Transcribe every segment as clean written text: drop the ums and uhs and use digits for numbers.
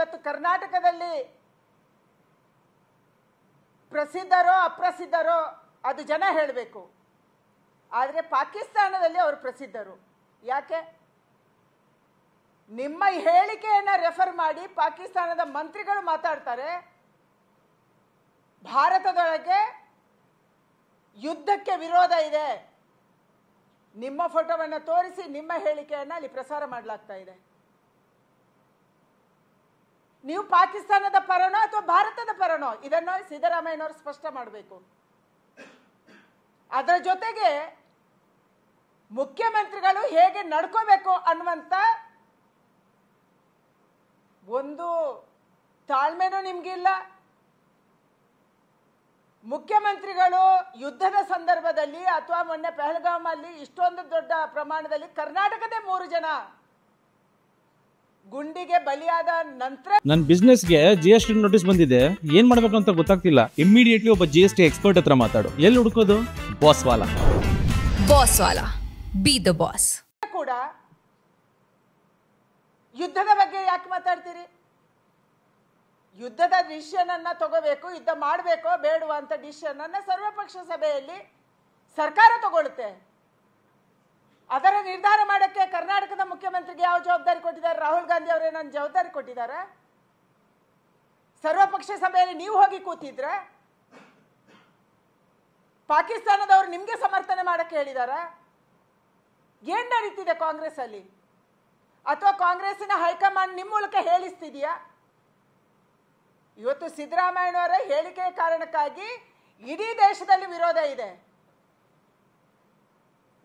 ಇವತ್ತು ಕರ್ನಾಟಕದಲ್ಲಿ ಪ್ರಸಿದ್ಧರೋ ಅಪ್ರಸಿದ್ಧರೋ ಅದು ಜನ ಹೇಳಬೇಕು. ಆದರೆ ಪಾಕಿಸ್ತಾನದಲ್ಲಿ ಅವರು ಪ್ರಸಿದ್ಧರು. ಯಾಕೆ? ನಿಮ್ಮ ಹೇಳಿಕೆಯನ್ನು ರೆಫರ್ ಮಾಡಿ ಪಾಕಿಸ್ತಾನದ ಮಂತ್ರಿಗಳು ಮಾತಾಡ್ತಾರೆ, ಭಾರತದೊಳಗೆ ಯುದ್ಧಕ್ಕೆ ವಿರೋಧ ಇದೆ. ನಿಮ್ಮ ಫೋಟೋವನ್ನು ತೋರಿಸಿ ನಿಮ್ಮ ಹೇಳಿಕೆಯನ್ನು ಅಲ್ಲಿ ಪ್ರಸಾರ ಮಾಡಲಾಗ್ತಾ ಇದೆ. ನೀವು ಪಾಕಿಸ್ತಾನದ ಪರನೋ ಅಥವಾ ಭಾರತದ ಪರನೋ ಇದನ್ನು ಸಿದ್ದರಾಮಯ್ಯನವರು ಸ್ಪಷ್ಟ ಮಾಡಬೇಕು. ಅದರ ಜೊತೆಗೆ ಮುಖ್ಯಮಂತ್ರಿಗಳು ಹೇಗೆ ನಡ್ಕೋಬೇಕು ಅನ್ನುವಂಥ ಒಂದು ತಾಳ್ಮೆನೂ ನಿಮಗಿಲ್ಲ. ಮುಖ್ಯಮಂತ್ರಿಗಳು ಯುದ್ಧದ ಸಂದರ್ಭದಲ್ಲಿ ಅಥವಾ ಮೊನ್ನೆ ಪಹಲ್ಗಾಮಲ್ಲಿ ಇಷ್ಟೊಂದು ದೊಡ್ಡ ಪ್ರಮಾಣದಲ್ಲಿ ಕರ್ನಾಟಕದ 3 ಜನ ಗುಂಡಿಗೆ ಬಲಿಯಾದ ನಂತರ ನನ್ನ ಬಿಸ್ನೆಸ್ಗೆ GST ನೋಟಿಸ್ ಬಂದಿದೆ, ಏನ್ ಮಾಡ್ಬೇಕು ಅಂತ ಗೊತ್ತಾಗ್ತಿಲ್ಲ. ಇಮಿಡಿಯೇಟ್ಲಿ ಒಬ್ಬ GST ಎಕ್ಸ್ಪರ್ಟ್ ಹತ್ರ ಮಾತಾಡು. ಎಲ್ಲಿ ಹುಡುಕೋದು? ಬಾಸ್ ವಾಲಾ ಬಿ ದ ಬಾಸ್. ಕೂಡ ಯುದ್ಧದ ಬಗ್ಗೆ ಯಾಕೆ ಮಾತಾಡ್ತೀರಿ? ಯುದ್ಧದ ಡಿಸಿಷನ್ ಅನ್ನ ತಗೋಬೇಕು, ಯುದ್ಧ ಮಾಡಬೇಕೋ ಬೇಡುವ ಅಂತ ಡಿಸಿಷನ್ ಅನ್ನ ಸರ್ವಪಕ್ಷ ಸಭೆಯಲ್ಲಿ ಸರ್ಕಾರ ತಗೊಳುತ್ತೆ. ಅದರ ನಿರ್ಧಾರ ಮಾಡಕ್ಕೆ ಕರ್ನಾಟಕದ ಮುಖ್ಯಮಂತ್ರಿಗೆ ಯಾವ ಜವಾಬ್ದಾರಿ ಕೊಟ್ಟಿದ್ದಾರೆ? ರಾಹುಲ್ ಗಾಂಧಿ ಅವರೇ ನನ್ನ ಜವಾಬ್ದಾರಿ ಕೊಟ್ಟಿದ್ದಾರೆ? ಸರ್ವಪಕ್ಷ ಸಭೆಯಲ್ಲಿ ನೀವು ಹೋಗಿ ಕೂತಿದ್ರ? ಪಾಕಿಸ್ತಾನದವರು ನಿಮ್ಗೆ ಸಮರ್ಥನೆ ಮಾಡಕ್ಕೆ ಹೇಳಿದಾರ? ಏನ್ ನಡೀತಿದೆ ಕಾಂಗ್ರೆಸ್ ಅಲ್ಲಿ? ಅಥವಾ ಕಾಂಗ್ರೆಸ್ಸಿನ ಹೈಕಮಾಂಡ್ ನಿಮ್ಮ ಮೂಲಕ ಹೇಳಿಸ್ತಿದೆಯಾ? ಇವತ್ತು ಸಿದ್ದರಾಮಯ್ಯನವರ ಹೇಳಿಕೆಯ ಕಾರಣಕ್ಕಾಗಿ ಇಡೀ ದೇಶದಲ್ಲಿ ವಿರೋಧ ಇದೆ.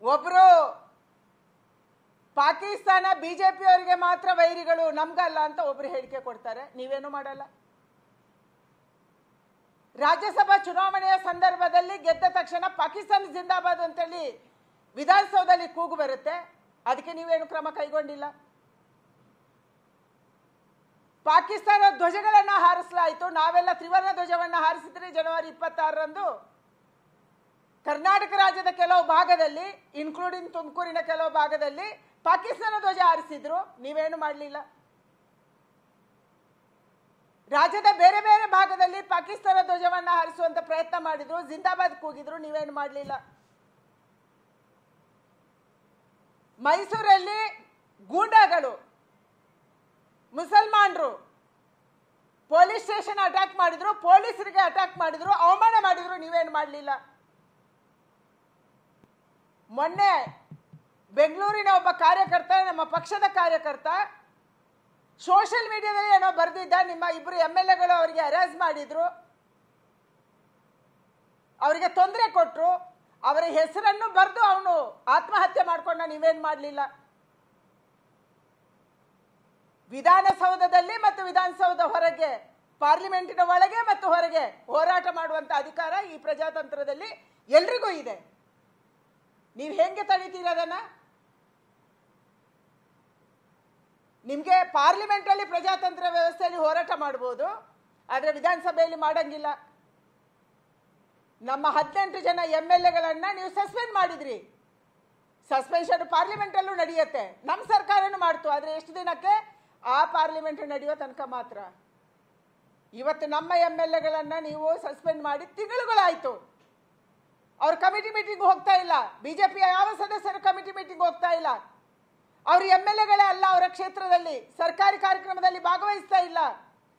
ಒಬ್ರು ಪಾಕಿಸ್ತಾನ ಬಿಜೆಪಿ ಅವರಿಗೆ ಮಾತ್ರ ವೈರಿಗಳು, ನಮ್ಗಲ್ಲ ಅಂತ ಒಬ್ರು ಹೇಳಿಕೆ ಕೊಡ್ತಾರೆ, ನೀವೇನು ಮಾಡಲ್ಲ. ರಾಜ್ಯಸಭಾ ಚುನಾವಣೆಯ ಸಂದರ್ಭದಲ್ಲಿ ಗೆದ್ದ ತಕ್ಷಣ ಪಾಕಿಸ್ತಾನ ಜಿಂದಾಬಾದ್ ಅಂತೇಳಿ ವಿಧಾನಸೌಧದಲ್ಲಿ ಕೂಗು ಬರುತ್ತೆ, ಅದಕ್ಕೆ ನೀವೇನು ಕ್ರಮ ಕೈಗೊಂಡಿಲ್ಲ. ಪಾಕಿಸ್ತಾನ ಧ್ವಜಗಳನ್ನು ಹಾರಿಸಲಾಯಿತು, ನಾವೆಲ್ಲ ತ್ರಿವರ್ಣ ಧ್ವಜವನ್ನು ಹಾರಿಸಿದ್ರೆ ಜನವರಿ 26ರಂದು ಕರ್ನಾಟಕ ರಾಜ್ಯದ ಕೆಲವು ಭಾಗದಲ್ಲಿ ಇನ್ಕ್ಲೂಡಿಂಗ್ ತುಮಕೂರಿನ ಕೆಲವು ಭಾಗದಲ್ಲಿ ಪಾಕಿಸ್ತಾನ ಧ್ವಜ ಹಾರಿಸಿದ್ರು, ನೀವೇನು ಮಾಡಲಿಲ್ಲ. ರಾಜ್ಯದ ಬೇರೆ ಬೇರೆ ಭಾಗದಲ್ಲಿ ಪಾಕಿಸ್ತಾನ ಧ್ವಜವನ್ನು ಹಾರಿಸುವಂತ ಪ್ರಯತ್ನ ಮಾಡಿದ್ರು, ಜಿಂದಾಬಾದ್ ಕೂಗಿದ್ರು, ನೀವೇನು ಮಾಡಲಿಲ್ಲ. ಮೈಸೂರಲ್ಲಿ ಗೂಂಡಾಗಳು ಮುಸಲ್ಮಾನರು ಪೊಲೀಸ್ ಸ್ಟೇಷನ್ ಅಟ್ಯಾಕ್ ಮಾಡಿದ್ರು, ಪೊಲೀಸರಿಗೆ ಅಟ್ಯಾಕ್ ಮಾಡಿದ್ರು, ಅವಮಾನ ಮಾಡಿದ್ರು, ನೀವೇನು ಮಾಡಲಿಲ್ಲ. ಮೊನ್ನೆ ಬೆಂಗಳೂರಿನ ಒಬ್ಬ ಕಾರ್ಯಕರ್ತ, ನಮ್ಮ ಪಕ್ಷದ ಕಾರ್ಯಕರ್ತ, ಸೋಷಿಯಲ್ ಮೀಡಿಯಾದಲ್ಲಿ ಏನೋ ಬರೆದಿದ್ದ, ನಿಮ್ಮ 2 MLAಗಳು ಅವರಿಗೆ ಹರಾಜ್ ಮಾಡಿದ್ರು, ಅವರಿಗೆ ತೊಂದರೆ ಕೊಟ್ಟರು, ಅವರ ಹೆಸರನ್ನು ಬರೆದು ಅವನು ಆತ್ಮಹತ್ಯೆ ಮಾಡ್ಕೊಂಡ, ನೀವೇನು ಮಾಡಲಿಲ್ಲ. ವಿಧಾನಸೌಧದಲ್ಲಿ ಮತ್ತು ವಿಧಾನಸೌಧ ಹೊರಗೆ, ಪಾರ್ಲಿಮೆಂಟಿನ ಒಳಗೆ ಮತ್ತು ಹೊರಗೆ ಹೋರಾಟ ಮಾಡುವಂತ ಅಧಿಕಾರ ಈ ಪ್ರಜಾತಂತ್ರದಲ್ಲಿ ಎಲ್ರಿಗೂ ಇದೆ. ನೀವು ಹೆಂಗೆ ತಡೀತೀರ ಅದನ್ನ? ನಿಮ್ಗೆ ಪಾರ್ಲಿಮೆಂಟ್ ಅಲ್ಲಿ ಪ್ರಜಾತಂತ್ರ ವ್ಯವಸ್ಥೆಯಲ್ಲಿ ಹೋರಾಟ ಮಾಡಬಹುದು, ಆದ್ರೆ ವಿಧಾನಸಭೆಯಲ್ಲಿ ಮಾಡಂಗಿಲ್ಲ. ನಮ್ಮ 18 ಜನ MLAಗಳನ್ನ ನೀವು ಸಸ್ಪೆಂಡ್ ಮಾಡಿದ್ರಿ. ಸಸ್ಪೆನ್ಷನ್ ಪಾರ್ಲಿಮೆಂಟ್ ಅಲ್ಲೂ ನಡೆಯುತ್ತೆ, ನಮ್ಮ ಸರ್ಕಾರನೂ ಮಾಡ್ತು, ಆದ್ರೆ ಎಷ್ಟು ದಿನಕ್ಕೆ? ಆ ಪಾರ್ಲಿಮೆಂಟ್ ನಡೆಯೋ ತನಕ ಮಾತ್ರ. ಇವತ್ತು ನಮ್ಮ MLAಗಳನ್ನ ನೀವು ಸಸ್ಪೆಂಡ್ ಮಾಡಿ ತಿಂಗಳುಗಳಾಯ್ತು, ಅವ್ರ ಕಮಿಟಿ ಮೀಟಿಂಗ್ ಹೋಗ್ತಾ ಇಲ್ಲ, ಬಿಜೆಪಿಯ ಯಾವ ಸದಸ್ಯರು ಕಮಿಟಿ ಮೀಟಿಂಗ್ ಹೋಗ್ತಾ ಇಲ್ಲ, ಅವ್ರ MLAಗಳೇ ಅಲ್ಲ, ಅವರ ಕ್ಷೇತ್ರದಲ್ಲಿ ಸರ್ಕಾರಿ ಕಾರ್ಯಕ್ರಮದಲ್ಲಿ ಭಾಗವಹಿಸ್ತಾ ಇಲ್ಲ,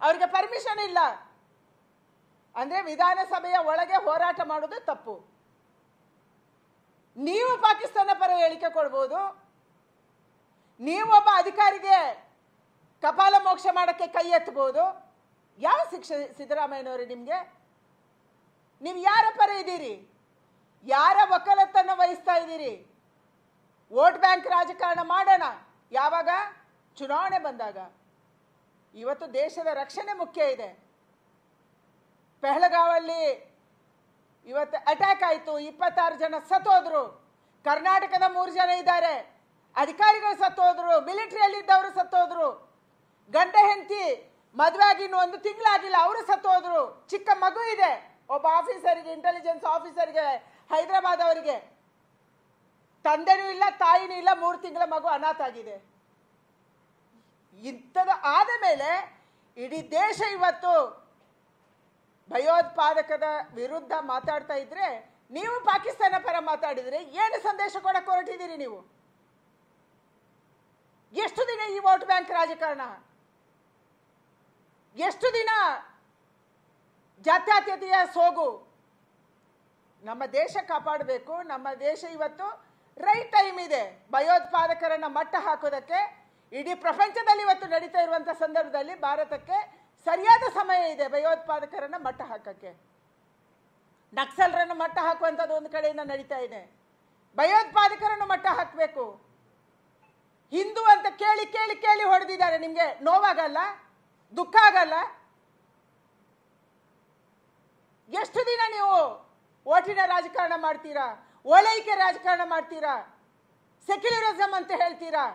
ಅವರಿಗೆ ಪರ್ಮಿಷನ್ ಇಲ್ಲ. ಅಂದ್ರೆ ವಿಧಾನಸಭೆಯ ಒಳಗೆ ಹೋರಾಟ ಮಾಡೋದು ತಪ್ಪು. ನೀವು ಪಾಕಿಸ್ತಾನ ಪರ ಹೇಳಿಕೆ ಕೊಡ್ಬೋದು, ನೀವೊಬ್ಬ ಅಧಿಕಾರಿಗೆ ಕಪಾಲ ಮೋಕ್ಷ ಮಾಡಕ್ಕೆ ಕೈ ಎತ್ತಬಹುದು. ಯಾವ ಶಿಕ್ಷೆ ಸಿದ್ದರಾಮಯ್ಯನವರು ನಿಮ್ಗೆ? ನೀವು ಯಾರ ಪರ ಇದ್ದೀರಿ? ಯಾರ ವಕಾಲತ್ತನ್ನು ವಹಿಸ್ತಾ ಇದ್ದೀರಿ? ವೋಟ್ ಬ್ಯಾಂಕ್ ರಾಜಕಾರಣ ಮಾಡೋಣ ಯಾವಾಗ? ಚುನಾವಣೆ ಬಂದಾಗ. ಇವತ್ತು ದೇಶದ ರಕ್ಷಣೆ ಮುಖ್ಯ ಇದೆ. ಪಹಲ್ಗಾಮಲ್ಲಿ ಇವತ್ತು ಅಟ್ಯಾಕ್ ಆಯಿತು, 26 ಜನ ಸತ್ತೋದ್ರು. ಕರ್ನಾಟಕದ 3 ಜನ ಇದ್ದಾರೆ, ಅಧಿಕಾರಿಗಳು ಸತ್ತೋದ್ರು, ಮಿಲಿಟರಿಯಲ್ಲಿದ್ದವರು ಸತ್ತೋದ್ರು, ಗಂಡ ಹೆಂಡತಿ ಮದುವೆ ಆಗಿ 1 ತಿಂಗಳಾಗಿಲ್ಲ, ಅವರು ಸತ್ತೋದ್ರು. ಚಿಕ್ಕ ಮಗು ಇದೆ, ಒಬ್ಬ ಆಫೀಸರ್ಗೆ, ಇಂಟೆಲಿಜೆನ್ಸ್ ಆಫೀಸರ್ಗೆ, ಹೈದರಾಬಾದ್ ಅವರಿಗೆ ತಂದೆನೂ ಇಲ್ಲ, ತಾಯಿನೂ ಇಲ್ಲ, 3 ತಿಂಗಳ ಮಗು ಅನಾಥ ಆಗಿದೆ. ಇಂಥದ್ದು ಆದ ಮೇಲೆ ಇಡೀ ದೇಶ ಇವತ್ತು ಭಯೋತ್ಪಾದಕದ ವಿರುದ್ಧ ಮಾತಾಡ್ತಾ ಇದ್ರೆ ನೀವು ಪಾಕಿಸ್ತಾನ ಪರ ಮಾತಾಡಿದ್ರೆ ಏನು ಸಂದೇಶ ಕೊಡಕ್ಕೆ ಹೊರಟಿದ್ದೀರಿ ನೀವು? ಎಷ್ಟು ದಿನ ಈ ವೋಟ್ ಬ್ಯಾಂಕ್ ರಾಜಕಾರಣ? ಎಷ್ಟು ದಿನ ಜಾತ್ಯತೀತತೆಯ ಸೋಗು? ನಮ್ಮ ದೇಶ ಕಾಪಾಡಬೇಕು. ನಮ್ಮ ದೇಶ ಇವತ್ತು ರೈಟ್ ಟೈಮ್ ಇದೆ ಭಯೋತ್ಪಾದಕರನ್ನ ಮಟ್ಟ ಹಾಕೋದಕ್ಕೆ. ಇಡೀ ಪ್ರಪಂಚದಲ್ಲಿ ಇವತ್ತು ನಡೀತಾ ಇರುವಂಥ ಸಂದರ್ಭದಲ್ಲಿ ಭಾರತಕ್ಕೆ ಸರಿಯಾದ ಸಮಯ ಇದೆ ಭಯೋತ್ಪಾದಕರನ್ನ ಮಟ್ಟ ಹಾಕಕ್ಕೆ. ನಕ್ಸಲರನ್ನು ಮಟ್ಟ ಹಾಕುವಂಥದ್ದು ಒಂದು ಕಡೆಯಿಂದ ನಡೀತಾ ಇದೆ. ಭಯೋತ್ಪಾದಕರನ್ನು ಮಟ್ಟ ಹಾಕಬೇಕು. ಹಿಂದೂ ಅಂತ ಕೇಳಿ ಕೇಳಿ ಕೇಳಿ ಹೊಡೆದಿದ್ದಾರೆ. ನಿಮಗೆ ನೋವಾಗಲ್ಲ? ದುಃಖ ಆಗಲ್ಲ? ಎಷ್ಟು ದಿನ ನೀವು ಓಟಿನ ರಾಜಕಾರಣ ಮಾಡ್ತೀರಾ? ಓಲೈಕೆ ರಾಜಕಾರಣ ಮಾಡ್ತೀರಾ? ಸೆಕ್ಯುಲರಿಸಂ ಅಂತ ಹೇಳ್ತೀರಾ?